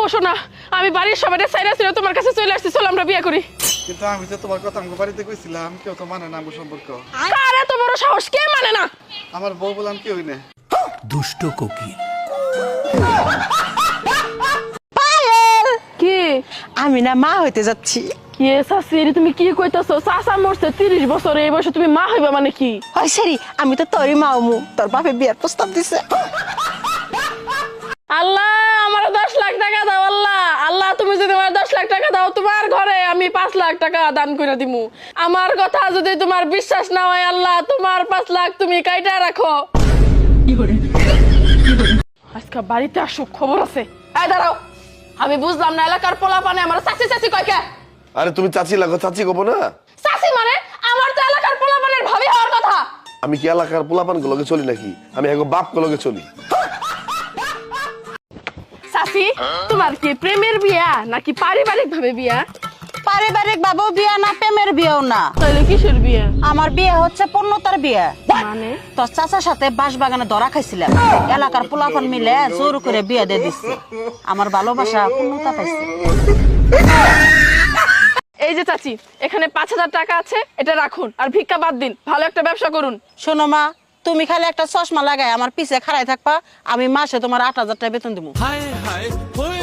পোষো না। আমি বাড়ির সবাইকে সাইরা ছিল তোমার কাছে চলে আসছি, চলো আমরা বিয়ে করি। কিন্তু আমি তো তোমার কথা আমাকে বাড়িতে কইছিলাম, কেউ তো মানে না আমার সম্পর্ক। কার এত বড় সাহস, কে মানে না? আমার বউ বললাম কেউই না। দুষ্ট কোকিল। কি আমি না মা হইতে যাচ্ছি। কি চাচি, তুমি কি কইতাছো? চাচা মরছে 30 বছরে, এই বয়সে তুমি মা হইবা মানে কি? হয় সারি, আমি তো তোরই মা হমু। তোর বাপে বিয়ার প্রস্তাব দিছে। আল্লাহ আমার 10 লাখ টাকা দাও। আল্লাহ আল্লাহ, তুমি যদি আমার 10 লাখ টাকা দাও, তোমার ঘরে আমি 5 লাখ টাকা দান করে দিমু। আমার কথা যদি তোমার বিশ্বাস না হয়, আল্লাহ তোমার 5 লাখ তুমি কাইটা রাখো। আজকে বাড়িতে আসো, খবর আছে। এই দাঁড়াও, আমি বুঝলাম না, এলাকার পোলা পানে আমার চাচি চাচি কয় কে? আরে তুমি চাচি লাগো, চাচি কব না। চাচি মানে আমার তো এলাকার পোলা পানের ভাবি হওয়ার কথা। আমি কি এলাকার পোলাপান গুলোকে চলি নাকি? আমি এখন বাপ গুলোকে চলি। চাচি, তোমার কি প্রেমের বিয়া নাকি পারিবারিক ভাবে বিয়া? পারিবারিক বাবু বিয়া না, প্রেমের বিয়েও না। তাহলে কিসের বিয়া? আমার বিয়ে হচ্ছে পূর্ণতার বিয়ে। মানে তোর চাচার সাথে বাঁশ বাগানে ধরা খাইছিলাম, এলাকার পোলাপন মিলে জোর করে বিয়ে দিয়ে দিচ্ছে। আমার ভালোবাসা পূর্ণতা পাইছে। এই যে চাচি, এখানে 5,000 টাকা আছে, এটা রাখুন আর ভিক্ষা বাদ দিন, ভালো একটা ব্যবসা করুন। শোনো মা, তুমি খালি একটা চশমা লাগাই আমার পিছে খাড়াই থাকবা, আমি মাসে তোমার 8,000 টাকা বেতন দিব। হায় হায় হয়ে